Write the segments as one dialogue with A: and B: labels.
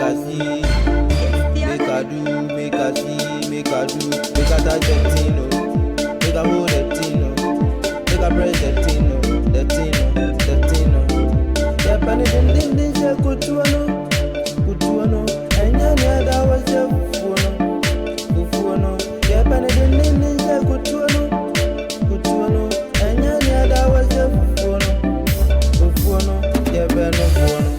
A: I see, make I do, make I see, make I do, make I touch the thing, oh, make I hold the thing, oh, make I press the thing, oh, the thing, oh, the thing, oh. Yeah, penny din say good to ano, and yeah, that was your funo. Yeah, penny din say good to ano, and yeah, that was your funo. Yeah, penny funo.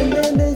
A: Yeah,